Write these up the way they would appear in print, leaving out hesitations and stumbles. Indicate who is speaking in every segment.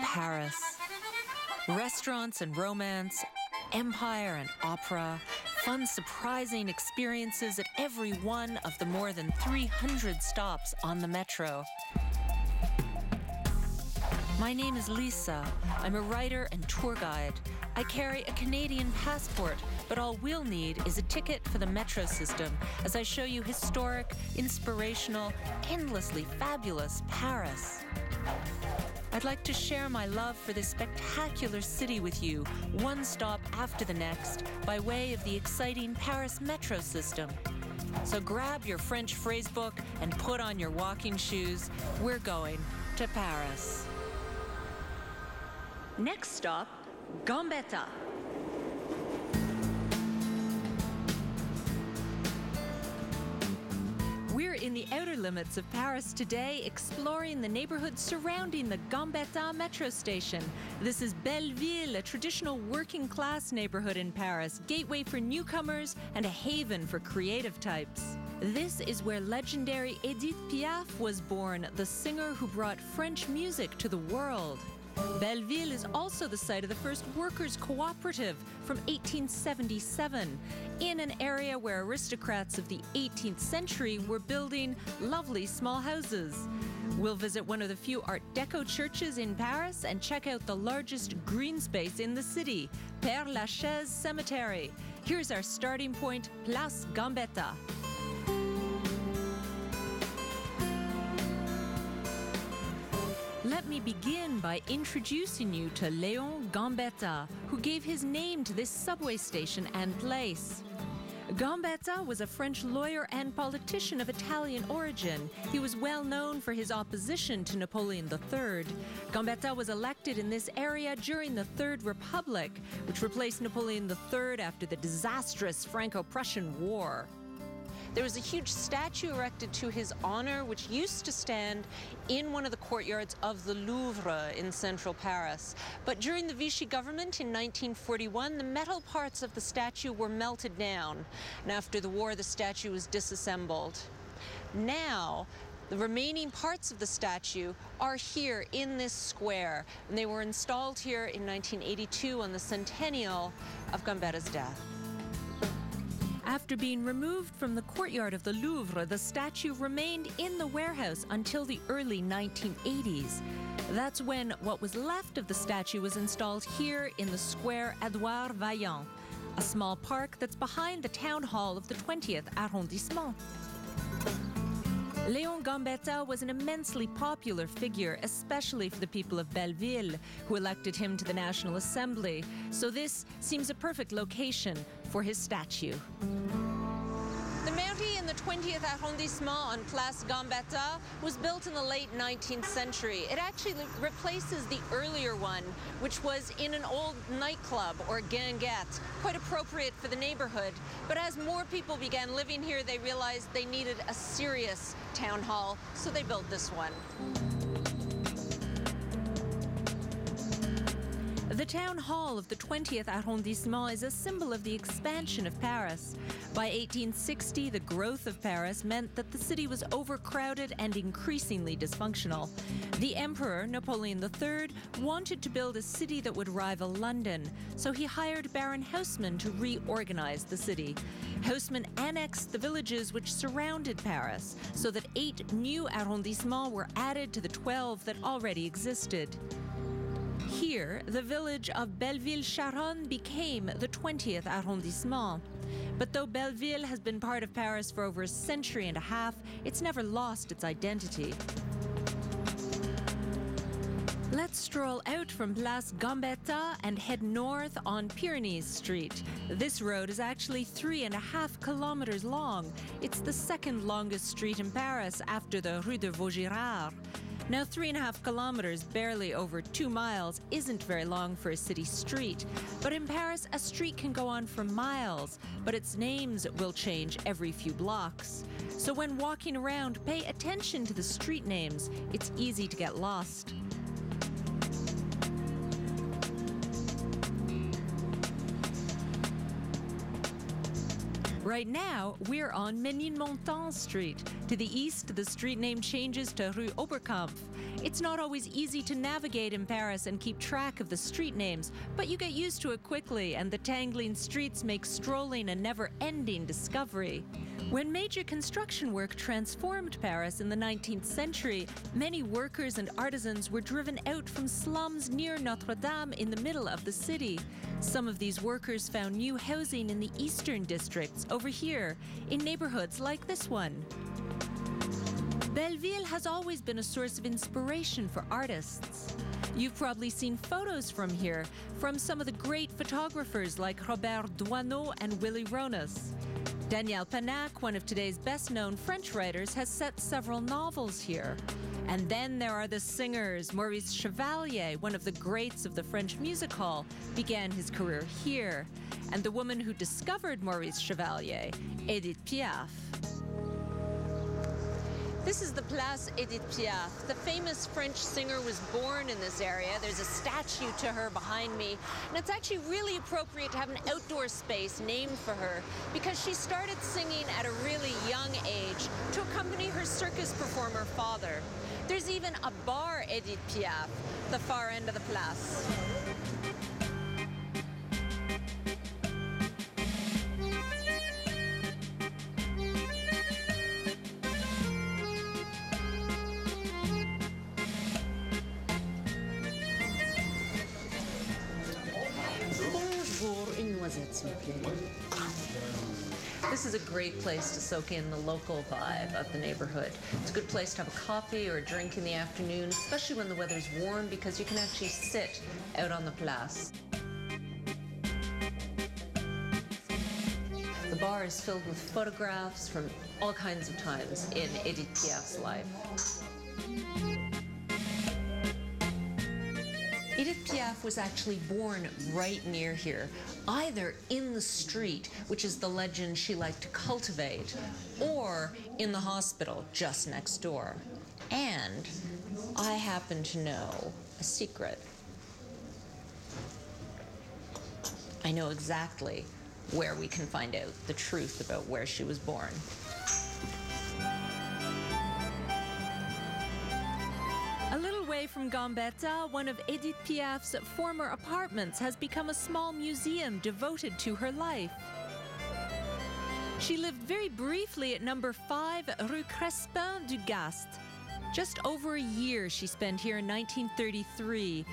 Speaker 1: Paris. Restaurants and romance, empire and opera, fun, surprising experiences at every one of the more than 300 stops on the metro. My name is Lisa. I'm a writer and tour guide. I carry a Canadian passport, but all we'll need is a ticket for the metro system as I show you historic, inspirational, endlessly fabulous Paris. I'd like to share my love for this spectacular city with you, one stop after the next, by way of the exciting Paris metro system. So grab your French phrasebook and put on your walking shoes. We're going to Paris. Next stop, Gambetta. We're in the outer limits of Paris today, exploring the neighborhood surrounding the Gambetta metro station. This is Belleville, a traditional working-class neighborhood in Paris, gateway for newcomers and a haven for creative types. This is where legendary Edith Piaf was born, the singer who brought French music to the world. Belleville is also the site of the first workers' cooperative from 1877, in an area where aristocrats of the 18th century were building lovely small houses. We'll visit one of the few Art Deco churches in Paris and check out the largest green space in the city, Père Lachaise Cemetery. Here's our starting point, Place Gambetta. Let me begin by introducing you to Léon Gambetta, who gave his name to this subway station and place. Gambetta was a French lawyer and politician of Italian origin. He was well known for his opposition to Napoleon III. Gambetta was elected in this area during the Third Republic, which replaced Napoleon III after the disastrous Franco-Prussian War. There was a huge statue erected to his honor, which used to stand in one of the courtyards of the Louvre in central Paris. But during the Vichy government in 1941, the metal parts of the statue were melted down. And after the war, the statue was disassembled. Now, the remaining parts of the statue are here in this square, and they were installed here in 1982 on the centennial of Gambetta's death. After being removed from the courtyard of the Louvre, the statue remained in the warehouse until the early 1980s. That's when what was left of the statue was installed here in the square Édouard Vaillant, a small park that's behind the town hall of the 20th arrondissement. Léon Gambetta was an immensely popular figure, especially for the people of Belleville, who elected him to the National Assembly. So this seems a perfect location for his statue. The Mairie in the 20th arrondissement on Place Gambetta was built in the late 19th century. It actually replaces the earlier one, which was in an old nightclub or guinguette, quite appropriate for the neighborhood. But as more people began living here, they realized they needed a serious town hall, so they built this one. The town hall of the 20th arrondissement is a symbol of the expansion of Paris. By 1860, the growth of Paris meant that the city was overcrowded and increasingly dysfunctional. The Emperor, Napoleon III, wanted to build a city that would rival London, so he hired Baron Haussmann to reorganize the city. Haussmann annexed the villages which surrounded Paris, so that 8 new arrondissements were added to the 12 that already existed. Here, the village of Belleville-Charonne became the 20th arrondissement. But though Belleville has been part of Paris for over a century and a half, it's never lost its identity. Let's stroll out from Place Gambetta and head north on Pyrenees Street. This road is actually 3.5 kilometers long. It's the second longest street in Paris after the Rue de Vaugirard. Now, 3.5 kilometers, barely over 2 miles, isn't very long for a city street. But in Paris, a street can go on for miles, but its names will change every few blocks. So when walking around, pay attention to the street names. It's easy to get lost. Right now, we're on Ménilmontant Street. To the east, the street name changes to Rue Oberkampf. It's not always easy to navigate in Paris and keep track of the street names, but you get used to it quickly, and the tangling streets make strolling a never-ending discovery. When major construction work transformed Paris in the 19th century, many workers and artisans were driven out from slums near Notre Dame in the middle of the city. Some of these workers found new housing in the eastern districts, over here, in neighborhoods like this one. Belleville has always been a source of inspiration for artists. You've probably seen photos from here, from some of the great photographers like Robert Doisneau and Willy Ronas. Daniel Panac, one of today's best-known French writers, has set several novels here. And then there are the singers. Maurice Chevalier, one of the greats of the French music hall, began his career here. And the woman who discovered Maurice Chevalier, Edith Piaf. This is the Place Edith Piaf. The famous French singer was born in this area. There's a statue to her behind me. And it's actually really appropriate to have an outdoor space named for her because she started singing at a really young age to accompany her circus performer father. There's even a bar Edith Piaf, the far end of the place. This is a great place to soak in the local vibe of the neighborhood. It's a good place to have a coffee or a drink in the afternoon, especially when the weather's warm, because you can actually sit out on the place. The bar is filled with photographs from all kinds of times in Edith Piaf's life. Edith Piaf was actually born right near here, either in the street, which is the legend she liked to cultivate, or in the hospital just next door. And I happen to know a secret. I know exactly where we can find out the truth about where she was born. A little way from Gambetta, one of Edith Piaf's former apartments has become a small museum devoted to her life. She lived very briefly at number 5 Rue Crespin du Gast. Just over a year she spent here in 1933,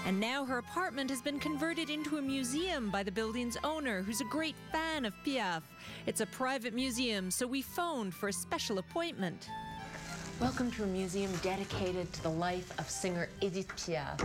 Speaker 1: and now her apartment has been converted into a museum by the building's owner, who's a great fan of Piaf. It's a private museum, so we phoned for a special appointment. Welcome to a museum dedicated to the life of singer Edith Piaf.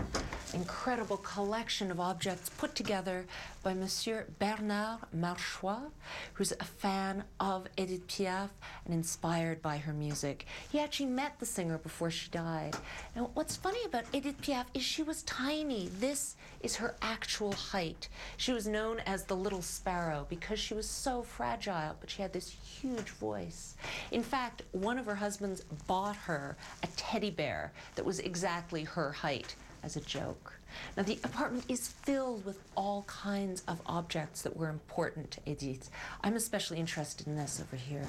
Speaker 1: Incredible collection of objects put together by Monsieur Bernard Marchois, who's a fan of Edith Piaf and inspired by her music. He actually met the singer before she died. And what's funny about Edith Piaf is she was tiny. This is her actual height. She was known as the Little Sparrow because she was so fragile, but she had this huge voice. In fact, one of her husbands bought her a teddy bear that was exactly her height as a joke. Now, the apartment is filled with all kinds of objects that were important to Edith. I'm especially interested in this over here.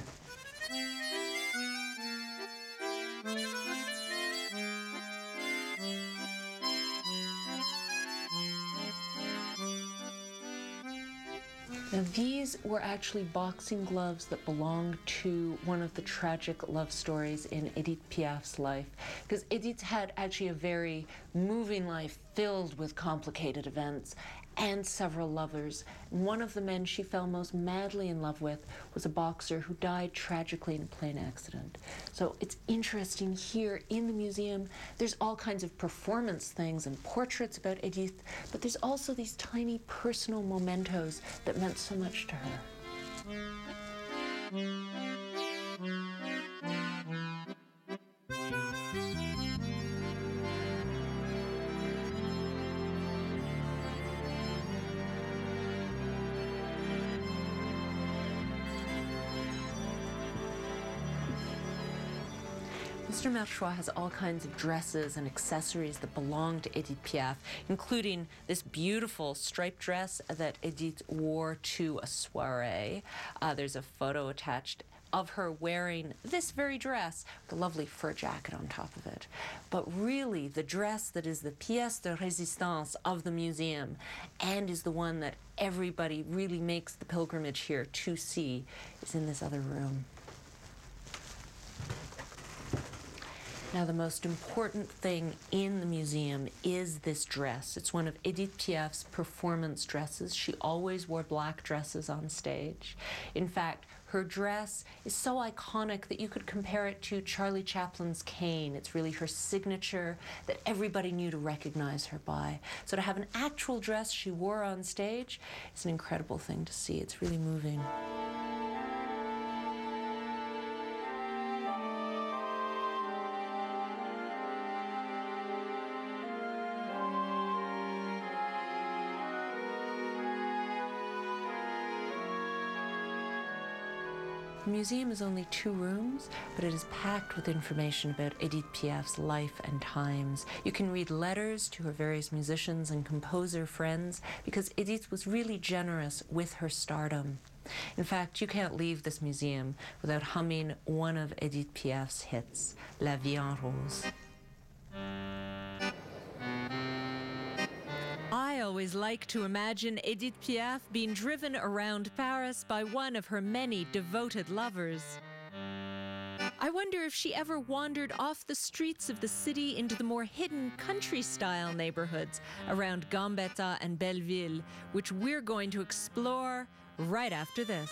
Speaker 1: Now, these were actually boxing gloves that belonged to one of the tragic love stories in Edith Piaf's life, because Edith had actually a very moving life filled with complicated events and several lovers. One of the men she fell most madly in love with was a boxer who died tragically in a plane accident. So it's interesting here in the museum, there's all kinds of performance things and portraits about Edith, but there's also these tiny personal mementos that meant so much to her. Esther Merchois has all kinds of dresses and accessories that belong to Edith Piaf, including this beautiful striped dress that Edith wore to a soiree. There's a photo attached of her wearing this very dress with a lovely fur jacket on top of it. But really, the dress that is the pièce de résistance of the museum and is the one that everybody really makes the pilgrimage here to see is in this other room. Now, the most important thing in the museum is this dress. It's one of Edith Piaf's performance dresses. She always wore black dresses on stage. In fact, her dress is so iconic that you could compare it to Charlie Chaplin's cane. It's really her signature that everybody knew to recognize her by. So to have an actual dress she wore on stage is an incredible thing to see. It's really moving. The museum is only 2 rooms, but it is packed with information about Edith Piaf's life and times. You can read letters to her various musicians and composer friends because Edith was really generous with her stardom. In fact, you can't leave this museum without humming one of Edith Piaf's hits, La Vie en Rose. I always like to imagine Edith Piaf being driven around Paris by one of her many devoted lovers. I wonder if she ever wandered off the streets of the city into the more hidden country-style neighborhoods around Gambetta and Belleville, which we're going to explore right after this.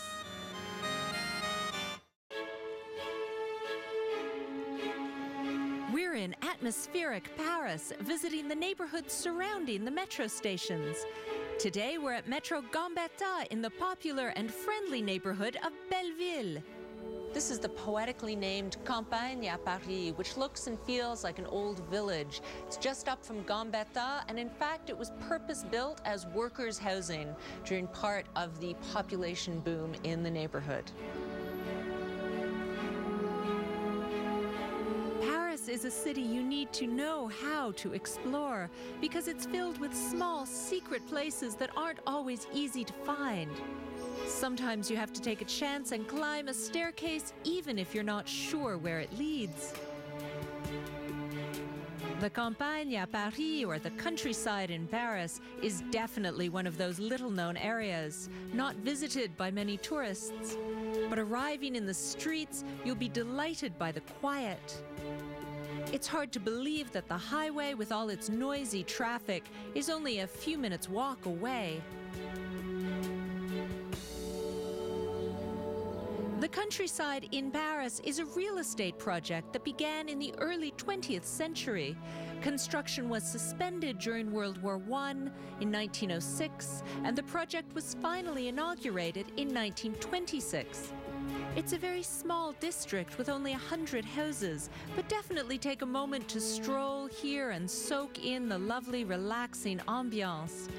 Speaker 1: We're in atmospheric Paris, visiting the neighborhoods surrounding the metro stations. Today, we're at Metro Gambetta in the popular and friendly neighborhood of Belleville. This is the poetically named Campagne à Paris, which looks and feels like an old village. It's just up from Gambetta, and in fact, it was purpose-built as workers' housing during part of the population boom in the neighborhood. Is a city you need to know how to explore because it's filled with small, secret places that aren't always easy to find. Sometimes you have to take a chance and climb a staircase even if you're not sure where it leads. The Campagne à Paris, or the countryside in Paris, is definitely one of those little-known areas, not visited by many tourists. But arriving in the streets, you'll be delighted by the quiet. It's hard to believe that the highway with all its noisy traffic is only a few minutes' walk away. The countryside in Paris is a real estate project that began in the early 20th century. Construction was suspended during World War I in 1906, and the project was finally inaugurated in 1926. It's a very small district with only 100 houses, but definitely take a moment to stroll here and soak in the lovely, relaxing ambiance.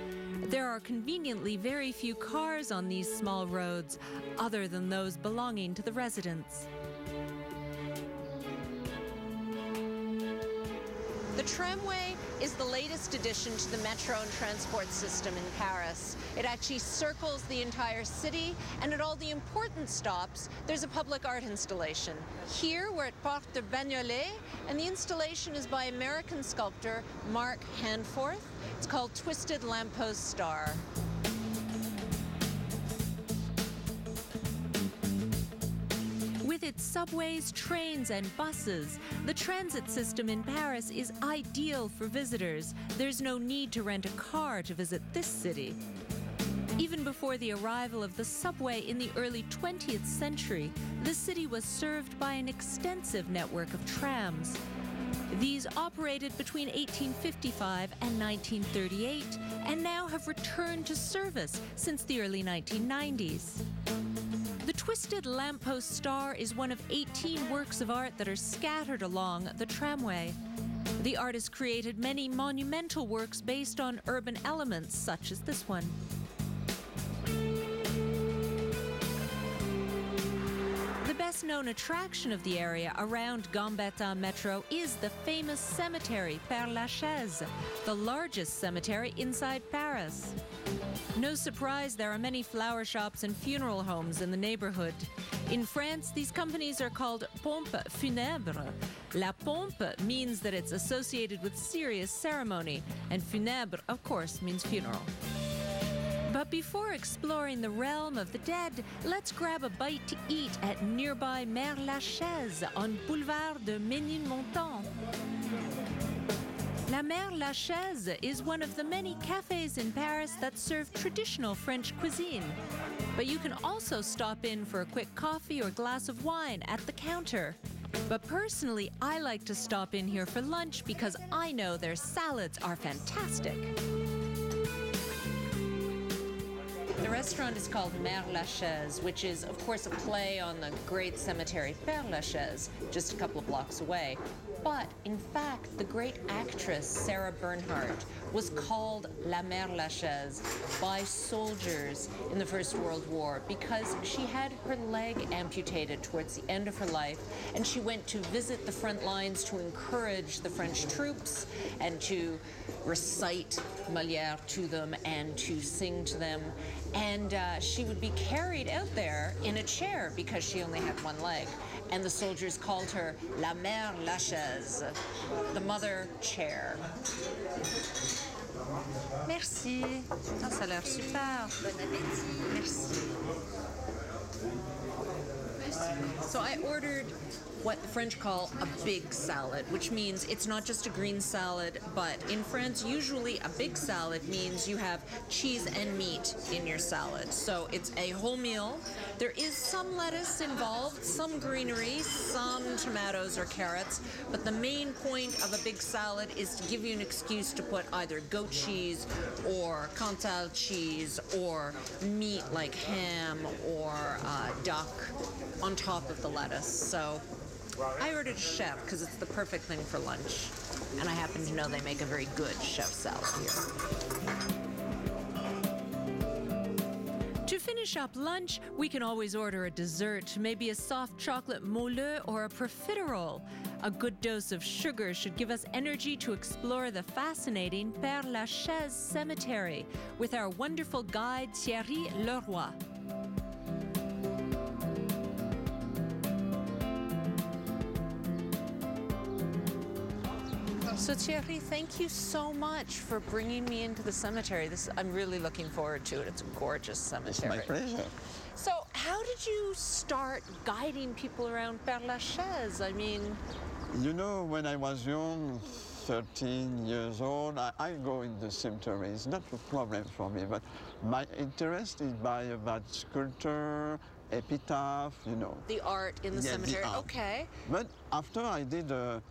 Speaker 1: There are conveniently very few cars on these small roads, other than those belonging to the residents. The tramway is the latest addition to the metro and transport system in Paris. It actually circles the entire city, and at all the important stops, there's a public art installation. Here, we're at Porte de Bagnolet, and the installation is by American sculptor Mark Handforth. It's called Twisted Lamppost Star. With its subways, trains, and buses, the transit system in Paris is ideal for visitors. There's no need to rent a car to visit this city. Even before the arrival of the subway in the early 20th century, the city was served by an extensive network of trams. These operated between 1855 and 1938 and now have returned to service since the early 1990s. The Twisted Lamppost Star is one of 18 works of art that are scattered along the tramway. The artist created many monumental works based on urban elements, such as this one. The best best-known attraction of the area around Gambetta Metro is the famous cemetery Père Lachaise, the largest cemetery inside Paris. No surprise, there are many flower shops and funeral homes in the neighborhood. In France, these companies are called pompes funèbres. La pompe means that it's associated with serious ceremony, and funèbre, of course, means funeral. But before exploring the realm of the dead, let's grab a bite to eat at nearby Père Lachaise on Boulevard de Ménilmontant. La Mère Lachaise is one of the many cafes in Paris that serve traditional French cuisine. But you can also stop in for a quick coffee or glass of wine at the counter. But personally, I like to stop in here for lunch because I know their salads are fantastic. The restaurant is called Mère Lachaise, which is, of course, a play on the great cemetery Père Lachaise, just a couple of blocks away. But, in fact, the great actress Sarah Bernhardt was called La Mère Lachaise by soldiers in the First World War because she had her leg amputated towards the end of her life, and she went to visit the front lines to encourage the French troops and to recite Molière to them and to sing to them. And she would be carried out there in a chair because she only had one leg. And the soldiers called her La Mère Lachaise, the mother chair. Merci. Oh, ça a l'air super. Bon appétit. Merci. So I ordered what the French call a big salad, which means it's not just a green salad, but in France, usually a big salad means you have cheese and meat in your salad. So it's a whole meal. There is some lettuce involved, some greenery, some tomatoes or carrots, but the main point of a big salad is to give you an excuse to put either goat cheese or Cantal cheese or meat like ham or duck on top of the lettuce. So I ordered a chef because it's the perfect thing for lunch. And I happen to know they make a very good chef salad here. To finish up lunch, we can always order a dessert, maybe a soft chocolate moelleux or a profiterole. A good dose of sugar should give us energy to explore the fascinating Père Lachaise cemetery with our wonderful guide Thierry Leroy. So Thierry, thank you so much for bringing me into the cemetery. I'm really looking forward to it. It's a gorgeous cemetery.
Speaker 2: It's my pleasure.
Speaker 1: So how did you start guiding people around Père Lachaise? I mean...
Speaker 2: You know, when I was young, 13 years old, I go in the cemetery. It's not a problem for me, but my interest is about sculpture, epitaph, you know.
Speaker 1: The art in the cemetery, okay.
Speaker 2: But after I did a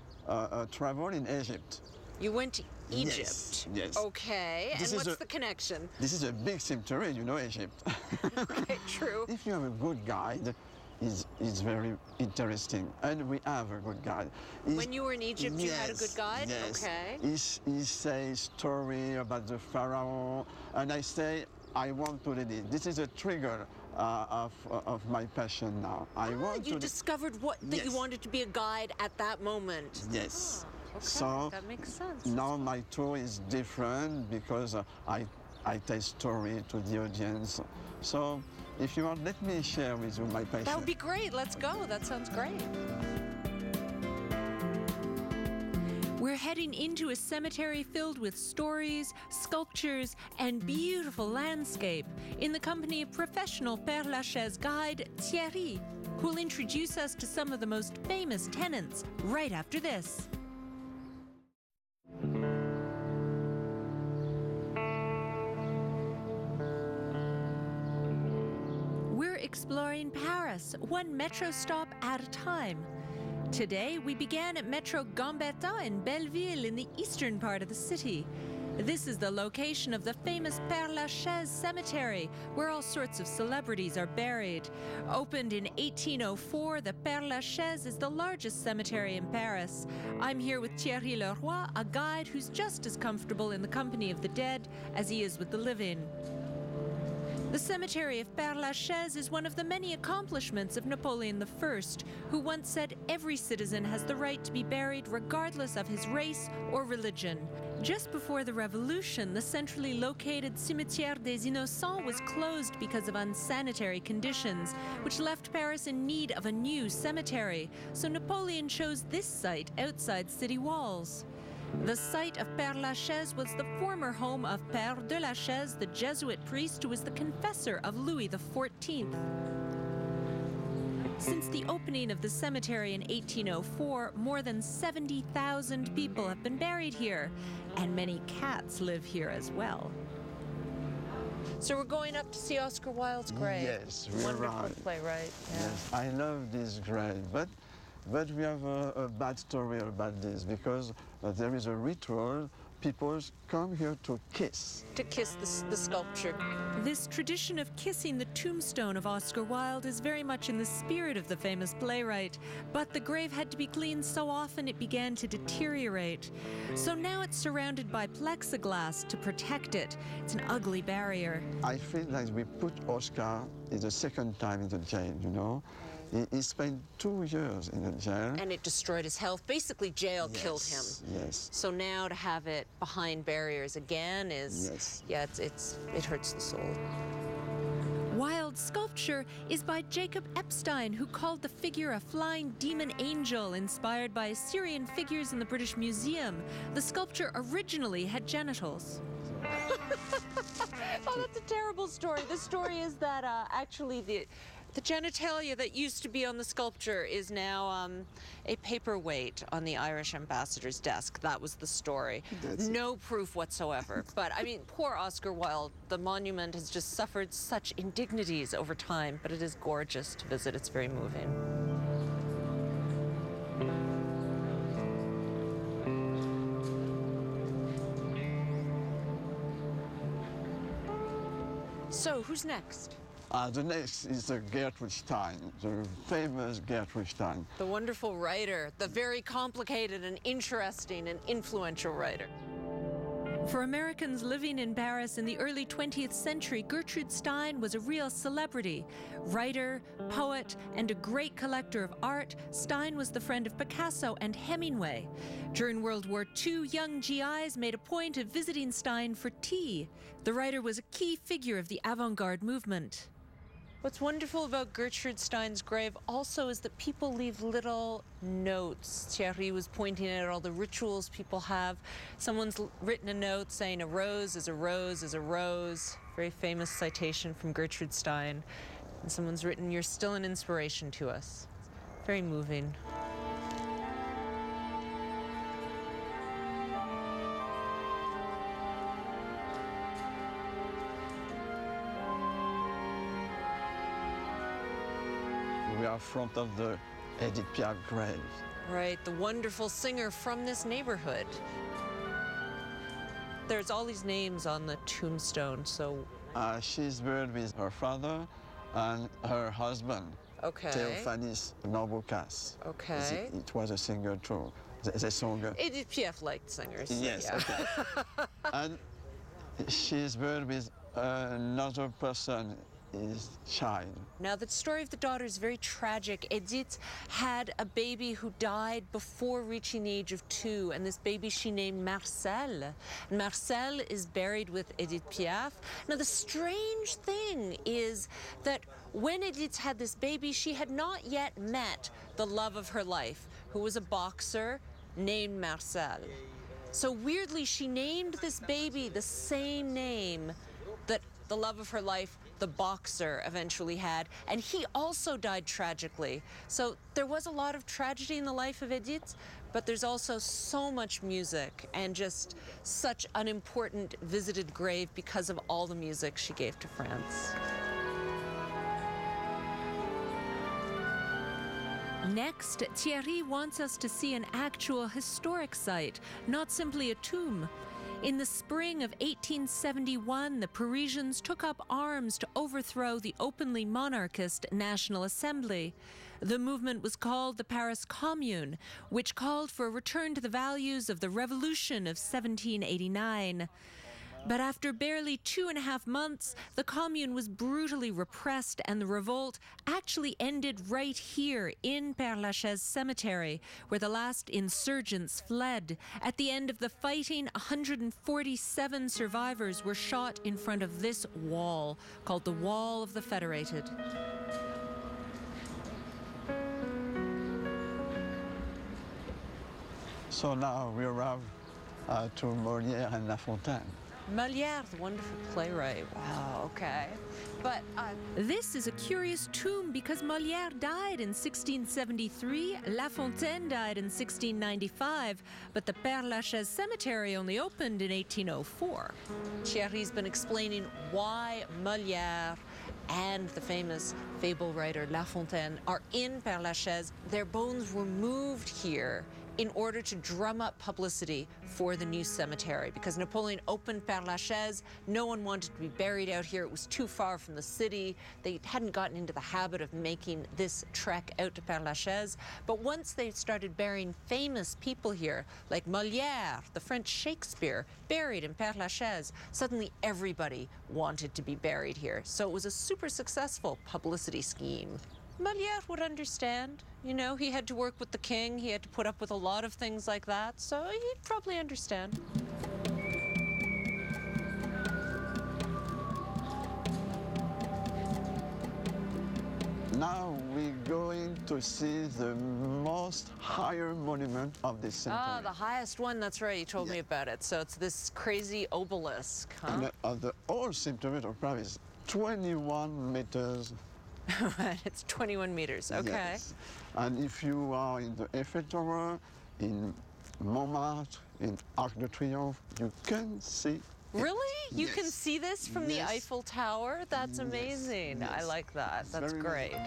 Speaker 2: travel in Egypt.
Speaker 1: You went to Egypt?
Speaker 2: Yes.
Speaker 1: Okay, and what's the connection?
Speaker 2: This is a big cemetery, you know, Egypt.
Speaker 1: Okay, true.
Speaker 2: If you have a good guide, it's very interesting, and we have a good guide.
Speaker 1: When you were in Egypt, you had a good guide?
Speaker 2: Yes.
Speaker 1: Okay.
Speaker 2: He says story about the pharaoh, and I say, I want to read it. This is a trigger of my passion now.
Speaker 1: You discovered that you wanted to be a guide at that moment.
Speaker 2: Yes.
Speaker 1: Okay,
Speaker 2: so
Speaker 1: that makes sense.
Speaker 2: Now my tour is different because I tell story to the audience. So if you want, let me share with you my passion.
Speaker 1: That would be great. Let's go. That sounds great. We're heading into a cemetery filled with stories, sculptures, and beautiful landscape in the company of professional Père Lachaise guide Thierry, who'll introduce us to some of the most famous tenants right after this. We're exploring Paris, one metro stop at a time. Today, we began at Metro Gambetta in Belleville in the eastern part of the city. This is the location of the famous Père Lachaise cemetery, where all sorts of celebrities are buried. Opened in 1804, the Père Lachaise is the largest cemetery in Paris. I'm here with Thierry Leroy, a guide who's just as comfortable in the company of the dead as he is with the living. The cemetery of Père-Lachaise is one of the many accomplishments of Napoleon I, who once said every citizen has the right to be buried regardless of his race or religion. Just before the Revolution, the centrally located Cimetière des Innocents was closed because of unsanitary conditions, which left Paris in need of a new cemetery. So Napoleon chose this site outside city walls. The site of Père-Lachaise was the former home of Père de Lachaise, the Jesuit priest who was the confessor of Louis XIV. Since the opening of the cemetery in 1804, more than 70,000 people have been buried here, and many cats live here as well. So we're going up to see Oscar Wilde's grave.
Speaker 2: Yes, we're
Speaker 1: Wonderful
Speaker 2: right.
Speaker 1: playwright. Yeah.
Speaker 2: Yes, I love this grave, but we have a bad story about this because there is a ritual. People come here to kiss.
Speaker 1: To kiss the sculpture. This tradition of kissing the tombstone of Oscar Wilde is very much in the spirit of the famous playwright, but the grave had to be cleaned so often it began to deteriorate. So now it's surrounded by plexiglass to protect it. It's an ugly barrier.
Speaker 2: I feel like we put Oscar in the second time in the jail, you know. He spent 2 years in the jail.
Speaker 1: And it destroyed his health. Basically, jail killed him.
Speaker 2: Yes.
Speaker 1: So now to have it behind barriers again is, it hurts the soul. Wilde's sculpture is by Jacob Epstein, who called the figure a flying demon angel inspired by Assyrian figures in the British Museum. The sculpture originally had genitals. Oh, that's a terrible story. The story is that actually the genitalia that used to be on the sculpture is now a paperweight on the Irish ambassador's desk. That was the story. No proof whatsoever. But I mean, poor Oscar Wilde. The monument has just suffered such indignities over time, but it is gorgeous to visit. It's very moving. So, who's next?
Speaker 2: The next is Gertrude Stein, the famous Gertrude Stein.
Speaker 1: The wonderful writer, the very complicated and interesting and influential writer. For Americans living in Paris in the early 20th century, Gertrude Stein was a real celebrity. Writer, poet, and a great collector of art, Stein was the friend of Picasso and Hemingway. During World War II, young GIs made a point of visiting Stein for tea. The writer was a key figure of the avant-garde movement. What's wonderful about Gertrude Stein's grave also is that people leave little notes. Thierry was pointing out all the rituals people have. Someone's written a note saying a rose is a rose is a rose. Very famous citation from Gertrude Stein. And someone's written, "You're still an inspiration to us." Very moving.
Speaker 2: We are in front of the Edith Piaf grave.
Speaker 1: Right, the wonderful singer from this neighborhood. There's all these names on the tombstone, so...
Speaker 2: She's buried with her father and her husband,
Speaker 1: Okay.
Speaker 2: Théophanie Narbocas.
Speaker 1: Okay.
Speaker 2: It was a singer too. They song.
Speaker 1: Edith Piaf liked singers.
Speaker 2: Yes,
Speaker 1: Yeah.
Speaker 2: okay. And she's buried with another person, his child.
Speaker 1: Now, the story of the daughter is very tragic. Edith had a baby who died before reaching the age of 2, and this baby she named Marcel. And Marcel is buried with Edith Piaf. Now, the strange thing is that when Edith had this baby, she had not yet met the love of her life, who was a boxer named Marcel. So weirdly, she named this baby the same name that the love of her life, the boxer, eventually had, and he also died tragically. So there was a lot of tragedy in the life of Edith, but there's also so much music and just such an important visited grave because of all the music she gave to France. Next, Thierry wants us to see an actual historic site, not simply a tomb. In the spring of 1871, the Parisians took up arms to overthrow the openly monarchist National Assembly. The movement was called the Paris Commune, which called for a return to the values of the Revolution of 1789. But after barely 2.5 months, the commune was brutally repressed and the revolt actually ended right here in Père-Lachaise cemetery, where the last insurgents fled. At the end of the fighting, 147 survivors were shot in front of this wall, called the Wall of the Federated.
Speaker 2: So now we arrive to Molière and La Fontaine.
Speaker 1: Molière, the wonderful playwright. Wow, okay. But this is a curious tomb because Molière died in 1673, La Fontaine died in 1695, but the Père-Lachaise cemetery only opened in 1804. Thierry's been explaining why Molière and the famous fable writer La Fontaine are in Père-Lachaise. Their bones were moved here in order to drum up publicity for the new cemetery. Because Napoleon opened Père-Lachaise, no one wanted to be buried out here. It was too far from the city. They hadn't gotten into the habit of making this trek out to Père-Lachaise. But once they started burying famous people here, like Molière, the French Shakespeare, buried in Père-Lachaise, suddenly everybody wanted to be buried here. So it was a super successful publicity scheme. Molière would understand. You know, he had to work with the king. He had to put up with a lot of things like that. So he'd probably understand.
Speaker 2: Now we're going to see the most higher monument of the cemetery.
Speaker 1: Ah, the highest one, that's right, you told me about it. So it's this crazy obelisk, huh?
Speaker 2: And the whole cemetery of Paris is 21 meters.
Speaker 1: It's 21 meters, okay.
Speaker 2: Yes. And if you are in the Eiffel Tower, in Montmartre, in Arc de Triomphe, you can see.
Speaker 1: Really? You
Speaker 2: Yes.
Speaker 1: can see this from the Eiffel Tower? That's amazing.
Speaker 2: Yes.
Speaker 1: I like that.
Speaker 2: It's
Speaker 1: That's
Speaker 2: very
Speaker 1: great.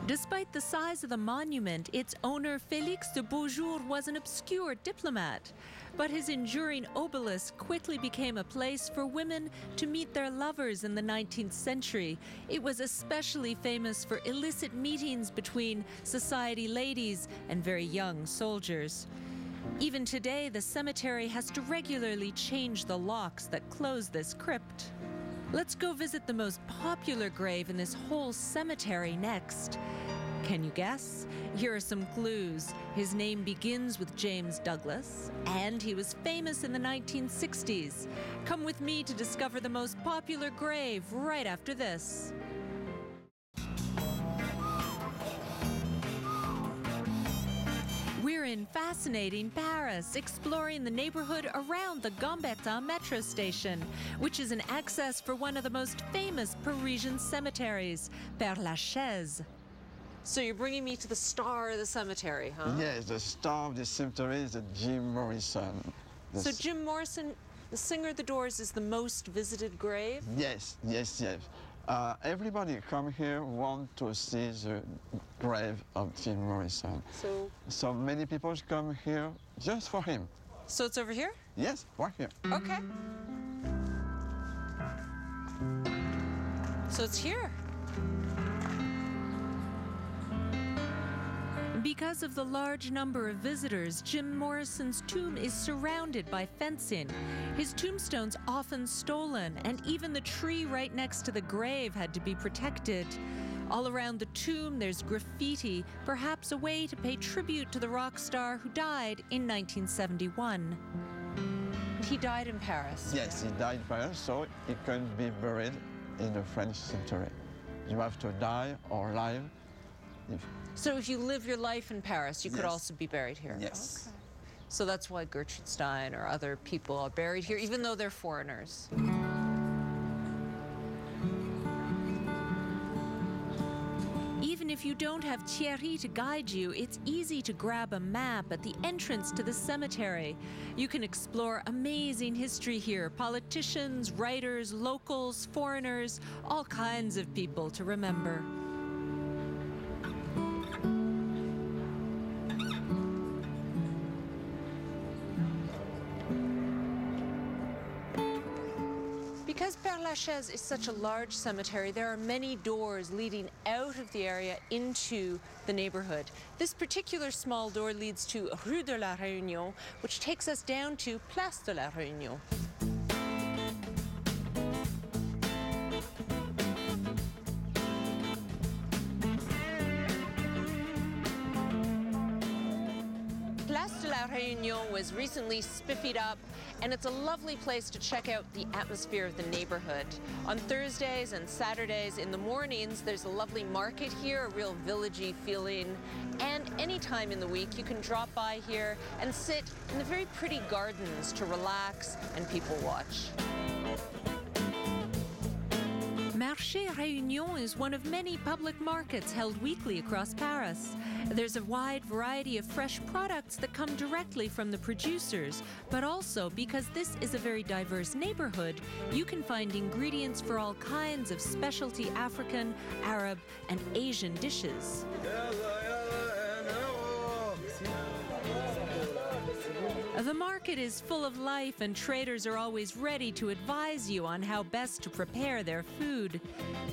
Speaker 1: Despite the size of the monument, its owner, Félix de Beaujour, was an obscure diplomat. But his enduring obelisk quickly became a place for women to meet their lovers in the 19th century. It was especially famous for illicit meetings between society ladies and very young soldiers. Even today, the cemetery has to regularly change the locks that close this crypt. Let's go visit the most popular grave in this whole cemetery next. Can you guess? Here are some clues. His name begins with James Douglas, and he was famous in the 1960s. Come with me to discover the most popular grave right after this. We're in fascinating Paris, exploring the neighborhood around the Gambetta metro station, which is an access for one of the most famous Parisian cemeteries, Père-Lachaise. So you're bringing me to the star of the cemetery, huh?
Speaker 2: Yes, the star of the cemetery is Jim Morrison.
Speaker 1: So Jim Morrison, the singer of the Doors, is the most visited grave?
Speaker 2: Yes, yes, yes. Everybody come here want to see the grave of Jim Morrison. So many people come here just for him.
Speaker 1: So it's over here?
Speaker 2: Yes, right here.
Speaker 1: Okay. So it's here. Because of the large number of visitors, Jim Morrison's tomb is surrounded by fencing. His tombstone's often stolen, and even the tree right next to the grave had to be protected. All around the tomb, there's graffiti, perhaps a way to pay tribute to the rock star who died in 1971. He died in Paris.
Speaker 2: Yes, he died in Paris, so he couldn't be buried in the French cemetery. You have to die or live.
Speaker 1: So if you live your life in Paris, you could
Speaker 2: Yes.
Speaker 1: also be buried here?
Speaker 2: Yes.
Speaker 1: Okay. So that's why Gertrude Stein or other people are buried here, even though they're foreigners. Even if you don't have Thierry to guide you, it's easy to grab a map at the entrance to the cemetery. You can explore amazing history here, politicians, writers, locals, foreigners, all kinds of people to remember. Because Père-Lachaise is such a large cemetery, there are many doors leading out of the area into the neighborhood. This particular small door leads to Rue de la Réunion, which takes us down to Place de la Réunion. Réunion was recently spiffied up, and it's a lovely place to check out the atmosphere of the neighborhood. On Thursdays and Saturdays in the mornings, there's a lovely market here, a real villagey feeling. And any time in the week, you can drop by here and sit in the very pretty gardens to relax and people watch. Marché Réunion is one of many public markets held weekly across Paris. There's a wide variety of fresh products that come directly from the producers, but also because this is a very diverse neighborhood, you can find ingredients for all kinds of specialty African, Arab, and Asian dishes. The market is full of life, and traders are always ready to advise you on how best to prepare their food.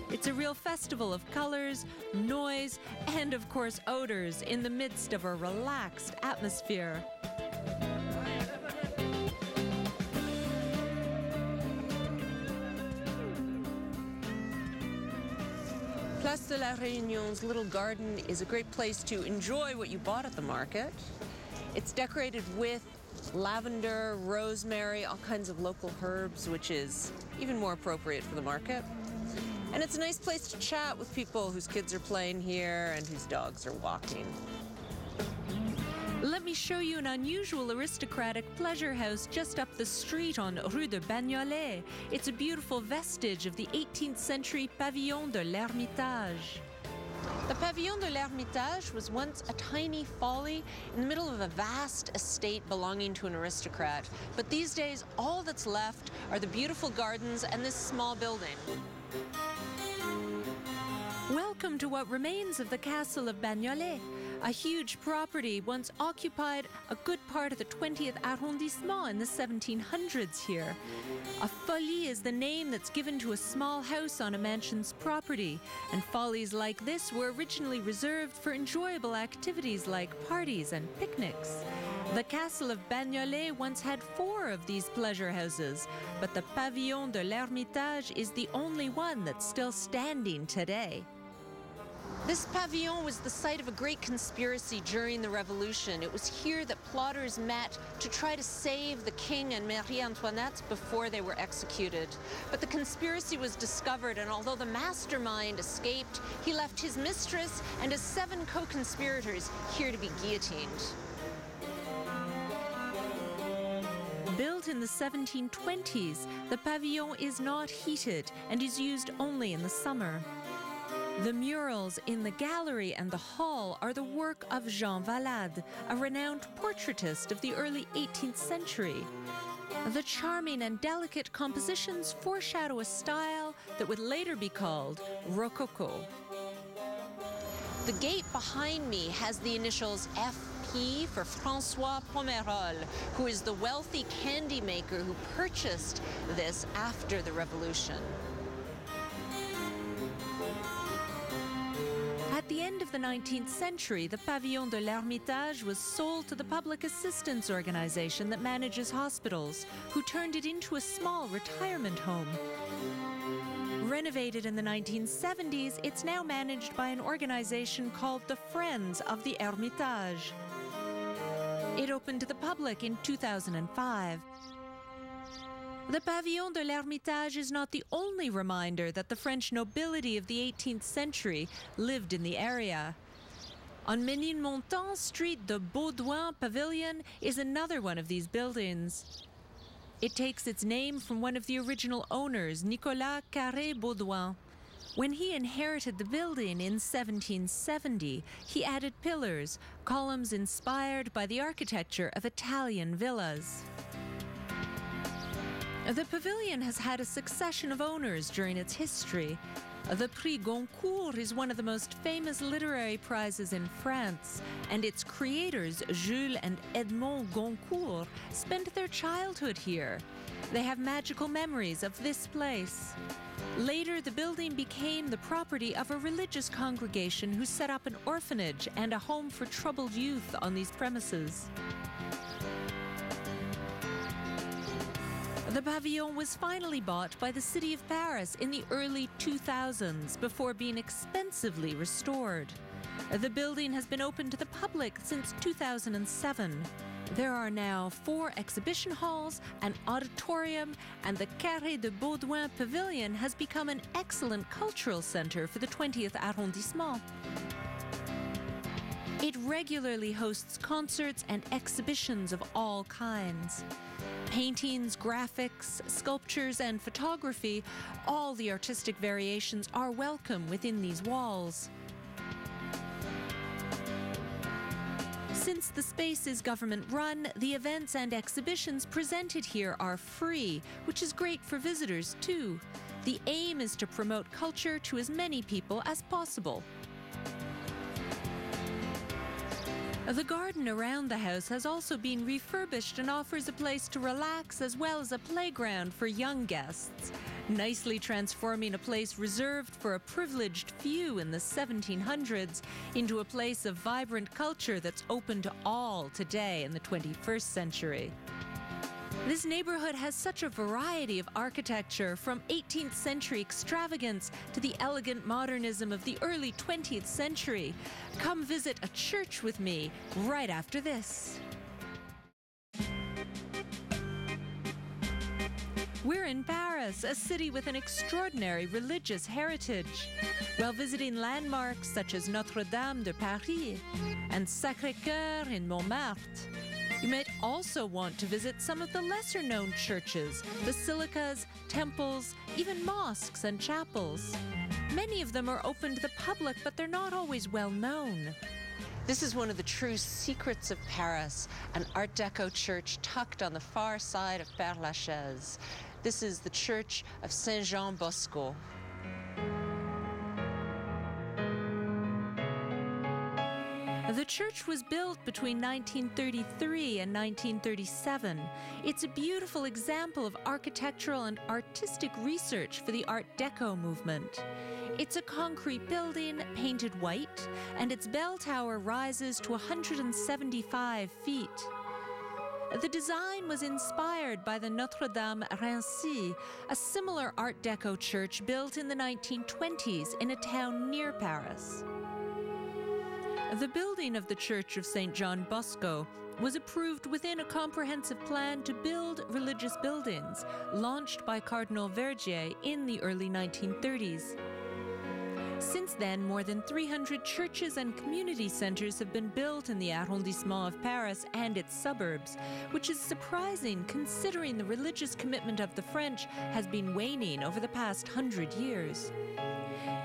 Speaker 1: It's a real festival of colors, noise, and of course odors in the midst of a relaxed atmosphere. Place de la Réunion's little garden is a great place to enjoy what you bought at the market. It's decorated with lavender, rosemary, all kinds of local herbs, which is even more appropriate for the market. And it's a nice place to chat with people whose kids are playing here and whose dogs are walking. Let me show you an unusual aristocratic pleasure house just up the street on Rue de Bagnolet. It's a beautiful vestige of the 18th century Pavillon de l'Ermitage. The Pavillon de l'Ermitage was once a tiny folly in the middle of a vast estate belonging to an aristocrat. But these days, all that's left are the beautiful gardens and this small building. Welcome to what remains of the castle of Bagnolet, a huge property once occupied a good part of the 20th arrondissement in the 1700s here. A folie is the name that's given to a small house on a mansion's property, and follies like this were originally reserved for enjoyable activities like parties and picnics. The castle of Bagnolet once had 4 of these pleasure houses, but the Pavillon de l'Ermitage is the only one that's still standing today. This pavilion was the site of a great conspiracy during the Revolution. It was here that plotters met to try to save the king and Marie Antoinette before they were executed. But the conspiracy was discovered, and although the mastermind escaped, he left his mistress and his 7 co-conspirators here to be guillotined. Built in the 1720s, the pavilion is not heated and is used only in the summer. The murals in the gallery and the hall are the work of Jean Valade, a renowned portraitist of the early 18th century. The charming and delicate compositions foreshadow a style that would later be called Rococo. The gate behind me has the initials FP for François Pomerol, who is the wealthy candy maker who purchased this after the Revolution. At the end of the 19th century, the Pavillon de l'Ermitage was sold to the Public Assistance Organization that manages hospitals, who turned it into a small retirement home. Renovated in the 1970s, it's now managed by an organization called the Friends of the Hermitage. It opened to the public in 2005. The Pavillon de l'Ermitage is not the only reminder that the French nobility of the 18th century lived in the area. On Ménilmontant Street, the Baudouin Pavilion is another one of these buildings. It takes its name from one of the original owners, Nicolas Carré-Baudouin. When he inherited the building in 1770, he added pillars, columns inspired by the architecture of Italian villas. The pavilion has had a succession of owners during its history. The Prix Goncourt is one of the most famous literary prizes in France, and its creators, Jules and Edmond Goncourt, spent their childhood here. They have magical memories of this place. Later, the building became the property of a religious congregation who set up an orphanage and a home for troubled youth on these premises. The pavilion was finally bought by the city of Paris in the early 2000s before being expensively restored. The building has been open to the public since 2007. There are now 4 exhibition halls, an auditorium, and the Carré de Baudouin Pavilion has become an excellent cultural center for the 20th arrondissement. It regularly hosts concerts and exhibitions of all kinds. Paintings, graphics, sculptures, and photography, all the artistic variations are welcome within these walls. Since the space is government-run, the events and exhibitions presented here are free, which is great for visitors too. The aim is to promote culture to as many people as possible. The garden around the house has also been refurbished and offers a place to relax as well as a playground for young guests, nicely transforming a place reserved for a privileged few in the 1700s into a place of vibrant culture that's open to all today in the 21st century. This neighborhood has such a variety of architecture, from 18th century extravagance to the elegant modernism of the early 20th century. Come visit a church with me right after this. We're in Paris, a city with an extraordinary religious heritage. While visiting landmarks such as Notre-Dame de Paris and Sacré-Cœur in Montmartre, you might also want to visit some of the lesser-known churches, basilicas, temples, even mosques and chapels. Many of them are open to the public, but they're not always well known. This is one of the true secrets of Paris, an Art Deco church tucked on the far side of Père-Lachaise. This is the Church of Saint-Jean-Bosco. The church was built between 1933 and 1937. It's a beautiful example of architectural and artistic research for the Art Deco movement. It's a concrete building, painted white, and its bell tower rises to 175 feet. The design was inspired by the Notre-Dame Raincy, a similar Art Deco church built in the 1920s in a town near Paris. The building of the Church of St. John Bosco was approved within a comprehensive plan to build religious buildings, launched by Cardinal Verdier in the early 1930s. Since then, more than 300 churches and community centers have been built in the arrondissement of Paris and its suburbs, which is surprising considering the religious commitment of the French has been waning over the past 100 years.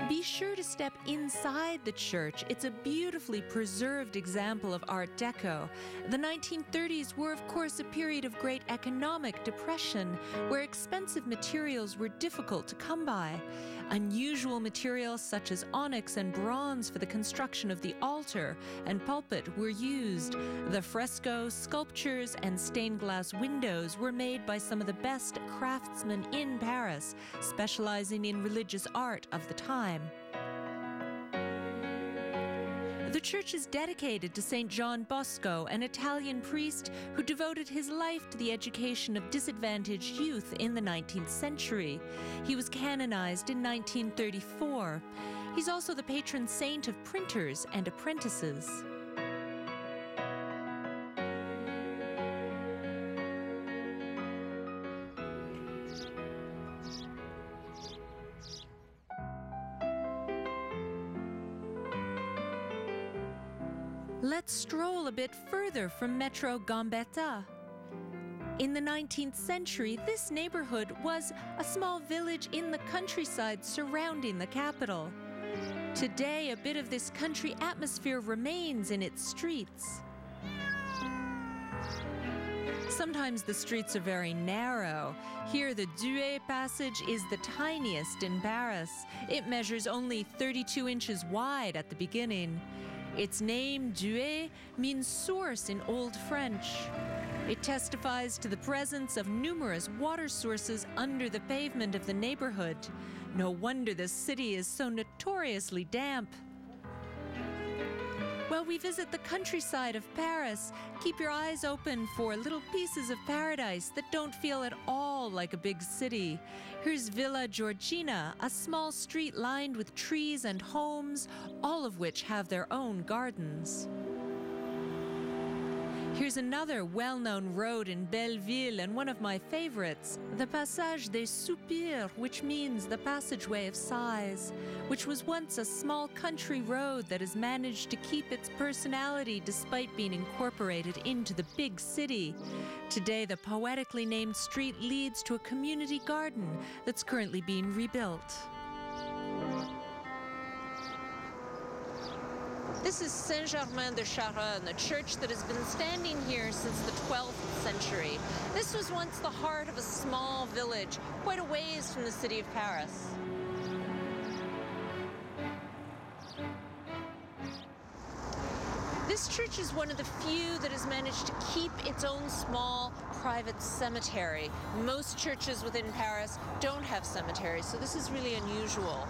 Speaker 1: Be sure to step inside the church. It's a beautifully preserved example of Art Deco. The 1930s were, of course, a period of great economic depression, where expensive materials were difficult to come by. Unusual materials such as onyx and bronze for the construction of the altar and pulpit were used. The fresco, sculptures, and stained glass windows were made by some of the best craftsmen in Paris, specializing in religious art of the time. The church is dedicated to St. John Bosco, an Italian priest who devoted his life to the education of disadvantaged youth in the 19th century. He was canonized in 1934. He's also the patron saint of printers and apprentices. Let's stroll a bit further from Metro Gambetta. In the 19th century, this neighborhood was a small village in the countryside surrounding the capital. Today, a bit of this country atmosphere remains in its streets. Sometimes the streets are very narrow. Here, the Douai passage is the tiniest in Paris. It measures only 32 inches wide at the beginning. Its name, Douai, means source in Old French. It testifies to the presence of numerous water sources under the pavement of the neighborhood. No wonder the city is so notoriously damp. While we visit the countryside of Paris, keep your eyes open for little pieces of paradise that don't feel at all like a big city. Here's Villa Georgina, a small street lined with trees and homes, all of which have their own gardens. Here's another well-known road in Belleville and one of my favorites, the Passage des Soupirs, which means the passageway of sighs, which was once a small country road that has managed to keep its personality despite being incorporated into the big city. Today, the poetically named street leads to a community garden that's currently being rebuilt. This is Saint-Germain-de-Charonne, a church that has been standing here since the 12th century. This was once the heart of a small village, quite a ways from the city of Paris. This church is one of the few that has managed to keep its own small private cemetery. Most churches within Paris don't have cemeteries, so this is really unusual.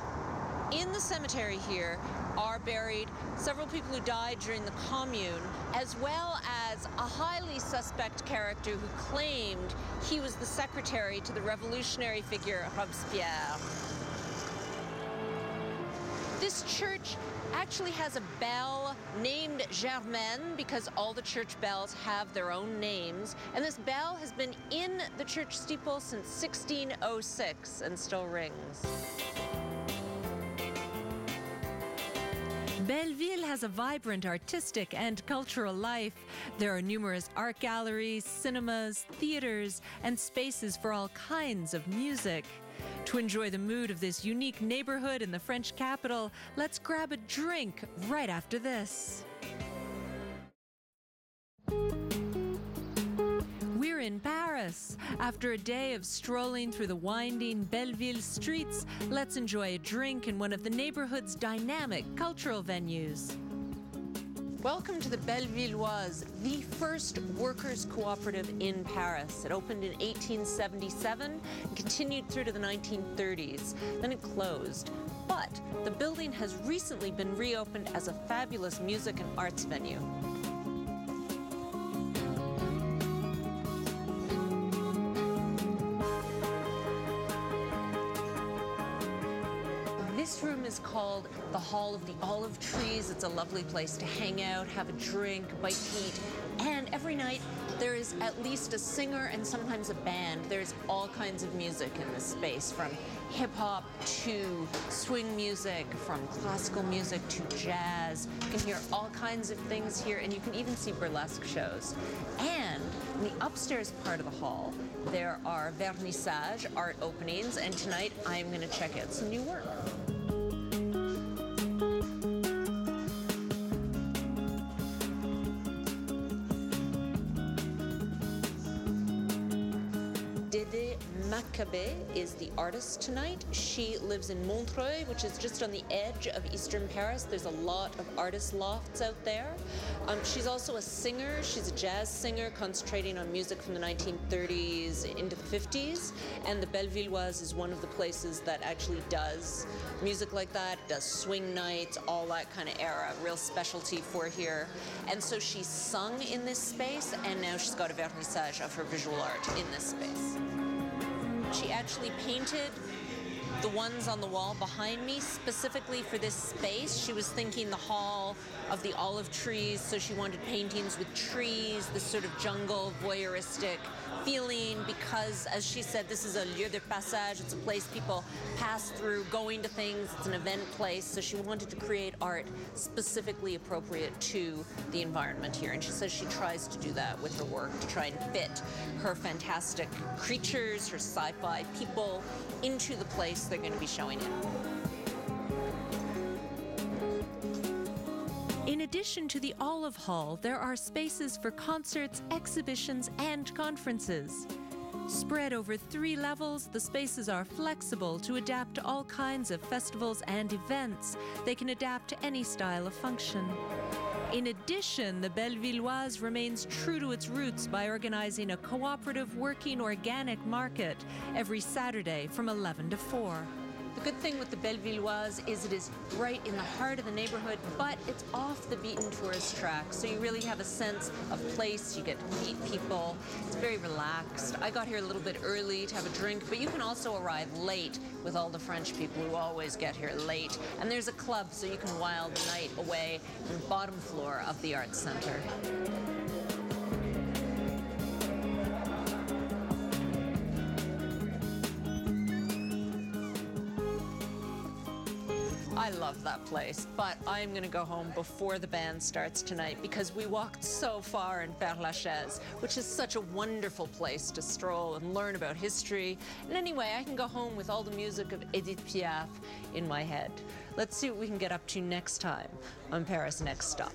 Speaker 1: In the cemetery here are buried several people who died during the Commune, as well as a highly suspect character who claimed he was the secretary to the revolutionary figure Robespierre. This church actually has a bell named Germaine because all the church bells have their own names, and this bell has been in the church steeple since 1606 and still rings. Belleville has a vibrant artistic and cultural life. There are numerous art galleries, cinemas, theaters, and spaces for all kinds of music. To enjoy the mood of this unique neighborhood in the French capital, let's grab a drink right after this. We're in Paris. After a day of strolling through the winding Belleville streets, let's enjoy a drink in one of the neighborhood's dynamic cultural venues. Welcome to the Bellevilloise, the first workers' cooperative in Paris. It opened in 1877 and continued through to the 1930s. Then it closed. But the building has recently been reopened as a fabulous music and arts venue. This room is called the Hall of the Olive Trees. It's a lovely place to hang out, have a drink, bite to eat. And every night there is at least a singer and sometimes a band. There's all kinds of music in this space, from hip-hop to swing music, from classical music to jazz. You can hear all kinds of things here, and you can even see burlesque shows. And in the upstairs part of the hall, there are vernissage, art openings, and tonight I'm going to check out some new work. Maccabée is the artist tonight. She lives in Montreuil, which is just on the edge of eastern Paris. There's a lot of artist lofts out there. She's also a singer. She's a jazz singer concentrating on music from the 1930s into the 50s. And the Bellevilloise is one of the places that actually does music like that, does swing nights, all that kind of era, real specialty for here. And so she's sung in this space, and now she's got a vernissage of her visual art in this space. She actually painted the ones on the wall behind me specifically for this space. She was thinking the Hall of the Olive Trees, so she wanted paintings with trees, this sort of jungle, voyeuristic feeling, because, as she said, this is a lieu de passage. It's a place people pass through, going to things. It's an event place, so she wanted to create art specifically appropriate to the environment here. And she says she tries to do that with her work, to try and fit her fantastic creatures, her sci-fi people, into the place they're going to be showing in. In addition to the Olive Hall, there are spaces for concerts, exhibitions, and conferences. Spread over 3 levels, the spaces are flexible to adapt to all kinds of festivals and events. They can adapt to any style of function. In addition, the Bellevilloise remains true to its roots by organizing a cooperative working organic market every Saturday from 11 to 4. The good thing with the Bellevilloise is it is right in the heart of the neighborhood, but it's off the beaten tourist track, so you really have a sense of place. You get to meet people. It's very relaxed. I got here a little bit early to have a drink, but you can also arrive late with all the French people who always get here late. And there's a club, so you can while the night away on the bottom floor of the Arts Center. I love that place, but I'm going to go home before the band starts tonight because we walked so far in Père Lachaise, which is such a wonderful place to stroll and learn about history. And anyway, I can go home with all the music of Edith Piaf in my head. Let's see what we can get up to next time on Paris Next Stop.